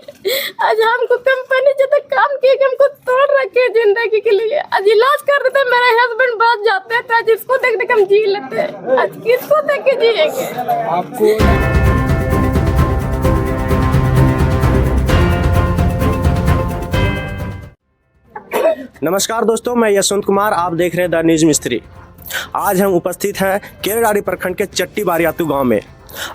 आज हमको कंपनी जो तक काम किए कि हमको तोड़ रखे जिंदगी के लिए। आज इलाज कर रहे थे, मेरे हस्बैंड बात जाते हैं तो आज इसको देख देख हम जी लेते हैं। आज किसको देख के जिएंगे? आपको नमस्कार दोस्तों, मैं यशवंत कुमार, आप देख रहे हैं द न्यूज मिस्त्री। आज हम उपस्थित हैं केरेडारी प्रखंड के चट्टी बारियातू गांव में।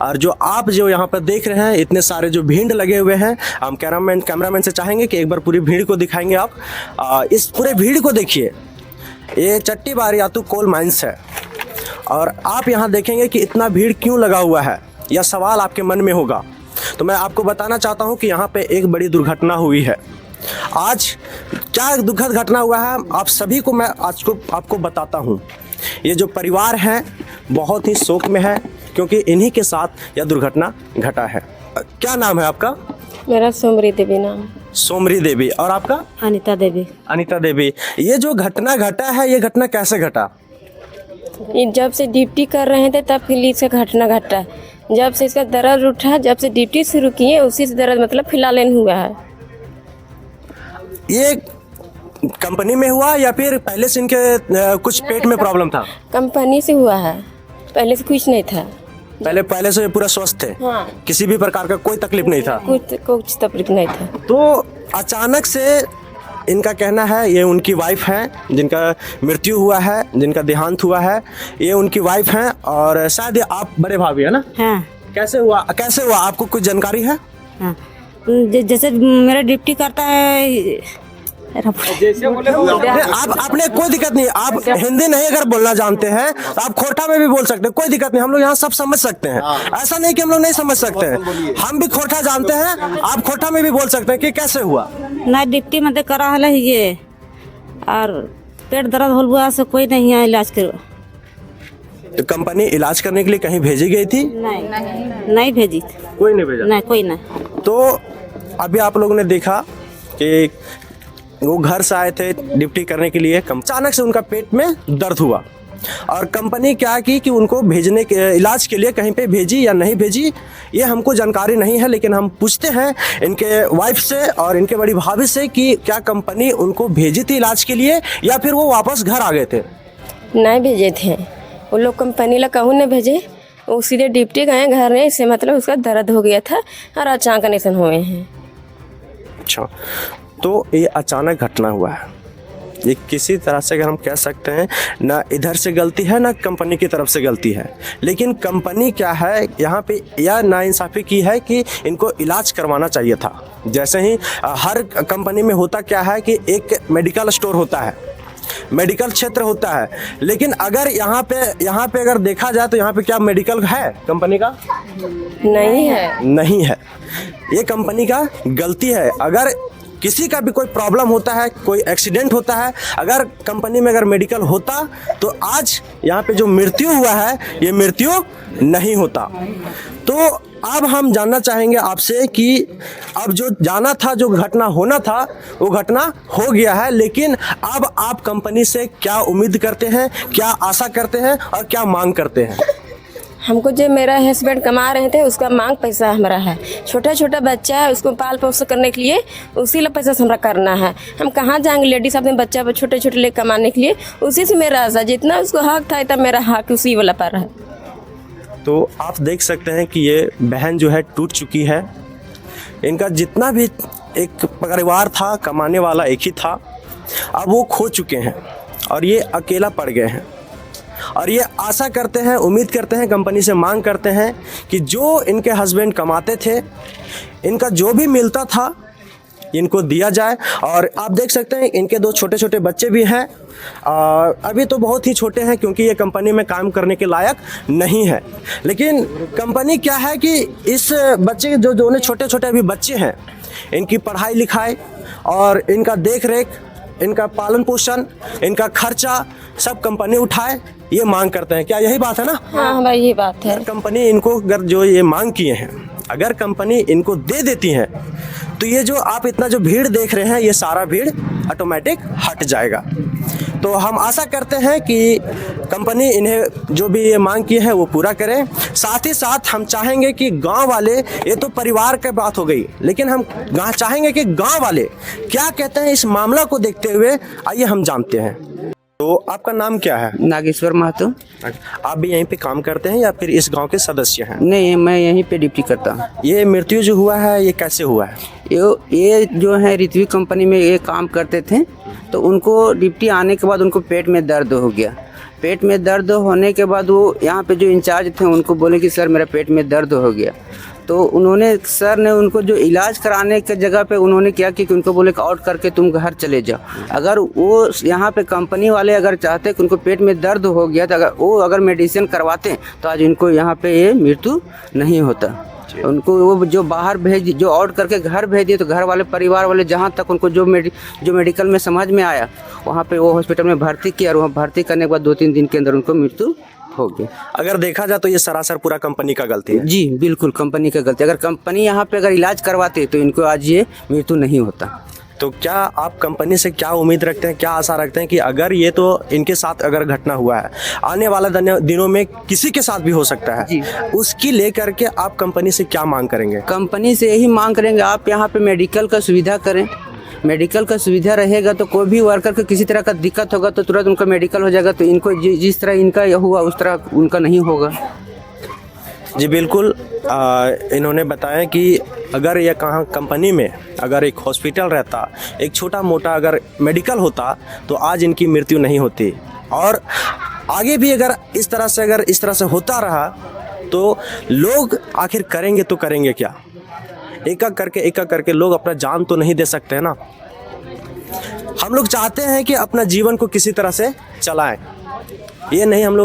और जो आप यहाँ पर देख रहे हैं, इतने सारे जो भीड़ लगे हुए हैं, हम कैमरामैन से चाहेंगे कि एक बार पूरी भीड़ को दिखाएंगे आप। इस पूरे भीड़ को देखिए, ये चट्टी बारियातू कोल माइंस है। और आप यहाँ देखेंगे कि इतना भीड़ क्यों लगा हुआ है, यह सवाल आपके मन में होगा। तो मैं आपको बताना चाहता हूँ कि यहाँ पे एक बड़ी दुर्घटना हुई है। आज क्या दुखद घटना हुआ है, आप सभी को मैं आज को आपको बताता हूँ। ये जो परिवार है बहुत ही शोक में है, क्योंकि इन्हीं के साथ यह दुर्घटना घटा है। क्या नाम है आपका? मेरा सोमरी देवी नाम। सोमरी देवी। और आपका? अनीता देवी। अनीता देवी। ये जो घटना घटा है, ये घटना कैसे घटा? जब से ड्यूटी कर रहे थे तब फिर से घटना घटा। जब से इसका दर्द उठा, जब से ड्यूटी शुरू किए उसी से दर्द मतलब फिलहाल हुआ है। ये कंपनी में हुआ या फिर पहले से इनके कुछ पेट में प्रॉब्लम था? कंपनी से हुआ है, पहले से कुछ नहीं था। पहले से पूरा स्वस्थ थे? हाँ। किसी भी प्रकार का कोई तकलीफ नहीं था? कुछ तकलीफ नहीं था। तो अचानक से इनका कहना है, ये उनकी वाइफ है जिनका मृत्यु हुआ है, जिनका देहांत हुआ है, ये उनकी वाइफ हैं। और शायद आप बड़े भाभी है ना? हाँ। कैसे हुआ आपको कुछ जानकारी है? हाँ। जैसे मेरा ड्यूटी करता है। आप अपने कोई दिक्कत नहीं, आप हिंदी नहीं अगर बोलना जानते हैं तो आप खोरठा में भी बोल सकते हैं, कोई दिक्कत नहीं। हम लोग यहाँ सब समझ सकते हैं, ऐसा नहीं कि हम लोग नहीं समझ सकते हैं। हम भी खोरठा जानते हैं, आप खोरठा में भी बोल सकते हैं कि कैसे हुआ। ना ड्यूटी में करा है ये, और पेट दर्द हो हुआ से कोई नहीं है इलाज करो। तो कंपनी इलाज करने के लिए कहीं भेजी गई थी? नहीं भेजी। कोई नहीं भेजा? नहीं, कोई नहीं। तो अभी आप लोगों ने देखा कि वो घर से आए थे ड्यूटी करने के लिए, अचानक से उनका पेट में दर्द हुआ। और कंपनी क्या की कि उनको भेजने के इलाज के लिए कहीं पे भेजी या नहीं भेजी, ये हमको जानकारी नहीं है। लेकिन हम पूछते हैं इनके वाइफ से और इनके बड़ी भाभी से कि क्या कंपनी उनको भेजी थी इलाज के लिए या फिर वो वापस घर आ गए थे? नहीं भेजे थे वो लोग, कंपनी ला कहूँ नहीं भेजे, वो सीधे ड्यूटी गए घर में। इससे मतलब उसका दर्द हो गया था और अचानक निधन हुए हैं। अच्छा, तो ये अचानक घटना हुआ है। ये किसी तरह से अगर हम कह सकते हैं, ना इधर से गलती है ना कंपनी की तरफ से गलती है। लेकिन कंपनी क्या है, यहाँ पे यह नाइंसाफ़ी की है कि इनको इलाज करवाना चाहिए था। जैसे ही हर कंपनी में होता क्या है कि एक मेडिकल स्टोर होता है, मेडिकल क्षेत्र होता है। लेकिन अगर यहाँ पे अगर देखा जाए तो यहाँ पे क्या मेडिकल है कंपनी का? नहीं है। ये कंपनी का गलती है। अगर किसी का भी कोई प्रॉब्लम होता है, कोई एक्सीडेंट होता है, अगर कंपनी में अगर मेडिकल होता तो आज यहाँ पे जो मृत्यु हुआ है ये मृत्यु नहीं होता। तो अब हम जानना चाहेंगे आपसे कि अब जो जाना था, जो घटना होना था, वो घटना हो गया है। लेकिन अब आप कंपनी से क्या उम्मीद करते हैं, क्या आशा करते हैं और क्या मांग करते हैं? हमको जो मेरा हस्बैंड कमा रहे थे उसका मांग पैसा हमारा है। छोटा छोटा बच्चा है, उसको पाल पोस करने के लिए उसी ला पैसा हमरा करना है। हम कहाँ जाएंगे लेडीज अपने बच्चा पर छोटे छोटे ले कमाने के लिए? उसी से मेरा आशा, जितना उसको हक था इतना मेरा हक उसी वाला पर है। तो आप देख सकते हैं कि ये बहन जो है टूट चुकी है। इनका जितना भी एक परिवार था, कमाने वाला एक ही था, अब वो खो चुके हैं और ये अकेला पड़ गए हैं। और ये आशा करते हैं, उम्मीद करते हैं, कंपनी से मांग करते हैं कि जो इनके हस्बैंड कमाते थे, इनका जो भी मिलता था इनको दिया जाए। और आप देख सकते हैं इनके दो छोटे छोटे बच्चे भी हैं, अभी तो बहुत ही छोटे हैं क्योंकि ये कंपनी में काम करने के लायक नहीं है। लेकिन कंपनी क्या है कि इस बच्चे जो दोनों छोटे छोटे अभी बच्चे हैं, इनकी पढ़ाई लिखाई और इनका देख रेख, इनका पालन पोषण, इनका खर्चा सब कंपनी उठाए, ये मांग करते हैं। क्या यही बात है ना? हाँ भाई, ये बात है। कंपनी इनको अगर जो ये मांग किए हैं, अगर कंपनी इनको दे देती है तो ये जो आप इतना जो भीड़ देख रहे हैं, ये सारा भीड़ ऑटोमेटिक हट जाएगा। तो हम आशा करते हैं कि कंपनी इन्हें जो भी ये मांग की है वो पूरा करे। साथ ही साथ हम चाहेंगे कि गांव वाले, ये तो परिवार की बात हो गई, लेकिन हम चाहेंगे कि गांव वाले क्या कहते हैं इस मामला को देखते हुए, आइए हम जानते हैं। तो आपका नाम क्या है? नागेश्वर महतो। आप भी यहीं पे काम करते हैं या फिर इस गांव के सदस्य हैं? नहीं, मैं यहीं पे ड्यूटी करता हूँ। ये मृत्यु जो हुआ है ये कैसे हुआ है? ये जो है ऋत्विक कंपनी में ये काम करते थे, तो उनको ड्यूटी आने के बाद उनको पेट में दर्द हो गया। पेट में दर्द होने के बाद वो यहाँ पे जो इंचार्ज थे उनको बोले कि सर मेरा पेट में दर्द हो गया। तो उन्होंने, सर ने उनको जो इलाज कराने के जगह पे उन्होंने क्या कि उनको बोले कि आउट करके तुम घर चले जाओ। अगर वो यहाँ पे कंपनी वाले अगर चाहते कि उनको पेट में दर्द हो गया तो अगर मेडिसिन करवाते तो आज इनको यहाँ पे ये मृत्यु नहीं होता। उनको वो जो बाहर जो आउट करके घर भेज दिए, तो घर वाले, परिवार वाले, जहाँ तक उनको जो मेडिकल में समझ में आया वहाँ पे वो हॉस्पिटल में भर्ती किया, और वहाँ भर्ती करने के बाद 2-3 दिन के अंदर उनको मृत्यु हो गया। अगर देखा जाए तो ये सरासर पूरा कंपनी का गलती है। जी बिल्कुल, कंपनी का गलती। अगर कंपनी यहाँ पे अगर इलाज करवाते तो इनको आज ये मृत्यु नहीं होता। तो क्या आप कंपनी से क्या उम्मीद रखते हैं, क्या आशा रखते हैं कि अगर ये तो इनके साथ अगर घटना हुआ है, आने वाला दिनों में किसी के साथ भी हो सकता है, उसकी लेकर के आप कंपनी से क्या मांग करेंगे? कंपनी से यही मांग करेंगे, आप यहाँ पे मेडिकल का सुविधा करें। मेडिकल का सुविधा रहेगा तो कोई भी वर्कर को किसी तरह का दिक्कत होगा तो तुरंत उनका मेडिकल हो जाएगा। तो इनको जिस तरह इनका हुआ उस तरह उनका नहीं होगा। जी बिल्कुल, इन्होंने बताया कि अगर यह कहाँ कंपनी में अगर एक हॉस्पिटल रहता, एक छोटा मोटा अगर मेडिकल होता तो आज इनकी मृत्यु नहीं होती। और आगे भी अगर इस तरह से होता रहा तो लोग आखिर करेंगे तो करेंगे क्या? एक एक करके लोग अपना जान तो नहीं दे सकते हैं ना। हम लोग चाहते हैं कि अपना जीवन को किसी तरह से चलाएं। ये नहीं हम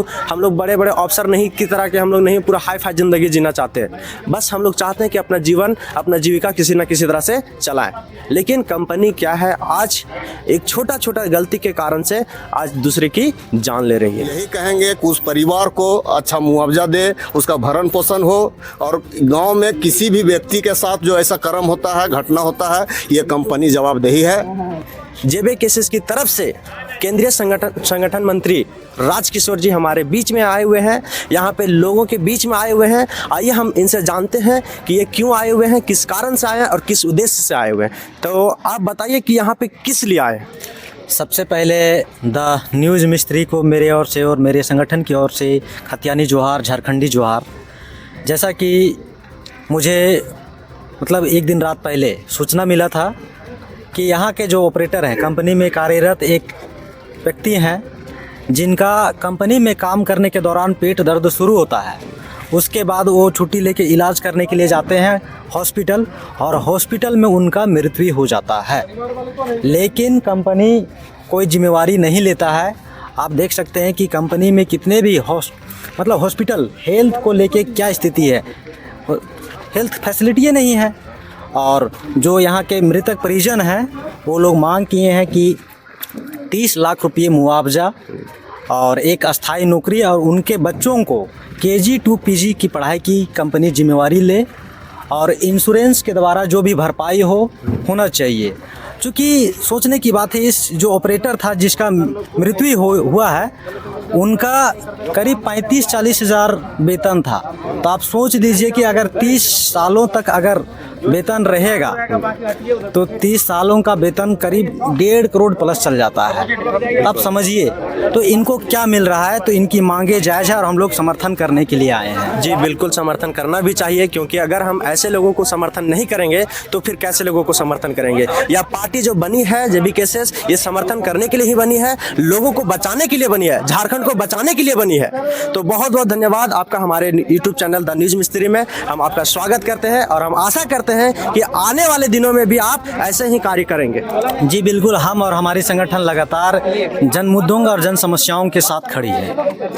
लोग बड़े बड़े अफसर नहीं की तरह के हम लोग नहीं पूरा हाई फाई ज़िंदगी जीना चाहते हैं। बस हम लोग चाहते हैं कि अपना जीवन, अपना जीविका किसी न किसी तरह से चलाएं। लेकिन कंपनी क्या है, आज एक छोटा गलती के कारण से आज दूसरे की जान ले रही है। यही कहेंगे कि उस परिवार को अच्छा मुआवजा दे, उसका भरण पोषण हो, और गांव में किसी भी व्यक्ति के साथ जो ऐसा कर्म होता है, घटना होता है, ये कंपनी जवाबदेही है। जेबे केसेस की तरफ से केंद्रीय संगठन मंत्री राजकिशोर जी हमारे बीच में आए हुए हैं, यहाँ पे लोगों के बीच में आए हुए हैं। आइए हम इनसे जानते हैं कि ये क्यों आए हुए हैं, किस कारण से आए हैं और किस उद्देश्य से आए हुए हैं। तो आप बताइए कि यहाँ पे किस लिए आए हैं? सबसे पहले द न्यूज़ मिस्त्री को मेरे ओर से और मेरे संगठन की ओर से खतियानी जोहार, झारखंडी जोहार। जैसा कि मुझे एक दिन रात पहले सूचना मिला था कि यहाँ के जो ऑपरेटर हैं, कंपनी में कार्यरत एक व्यक्ति हैं जिनका कंपनी में काम करने के दौरान पेट दर्द शुरू होता है। उसके बाद वो छुट्टी लेके इलाज करने के लिए जाते हैं हॉस्पिटल, और हॉस्पिटल में उनका मृत्यु हो जाता है। लेकिन कंपनी कोई जिम्मेवारी नहीं लेता है। आप देख सकते हैं कि कंपनी में कितने भी हॉस्पिटल हेल्थ को लेके क्या स्थिति है, हेल्थ फैसिलिटी नहीं है। और जो यहाँ के मृतक परिजन हैं वो लोग मांग किए हैं कि 30 लाख रुपये मुआवजा और एक अस्थायी नौकरी, और उनके बच्चों को KG to PG की पढ़ाई की कंपनी जिम्मेवारी ले, और इंश्योरेंस के द्वारा जो भी भरपाई होना चाहिए। चूँकि सोचने की बात है, इस जो ऑपरेटर था जिसका मृत्यु हुआ है उनका करीब 35-40 हज़ार वेतन था। तो आप सोच दीजिए कि अगर 30 सालों तक अगर वेतन रहेगा तो 30 सालों का वेतन करीब 1.5 करोड़ प्लस चल जाता है। अब समझिए तो इनको क्या मिल रहा है। तो इनकी मांगे जायज़ है और हम लोग समर्थन करने के लिए आए हैं। जी बिल्कुल, समर्थन करना भी चाहिए, क्योंकि अगर हम ऐसे लोगों को समर्थन नहीं करेंगे तो फिर कैसे लोगों को समर्थन करेंगे। या पार्टी जो बनी है जेबी केसेस, ये समर्थन करने के लिए ही बनी है, लोगों को बचाने के लिए बनी है, झारखंड को बचाने के लिए बनी है। तो बहुत बहुत धन्यवाद आपका हमारे यूट्यूब चैनल द न्यूज़ मिस्त्री में। हम आपका स्वागत करते हैं और हम आशा करते हैं कि आने वाले दिनों में भी आप ऐसे ही कार्य करेंगे। जी बिल्कुल, हम और हमारी संगठन लगातार जन मुद्दों और जन समस्याओं के साथ खड़ी है।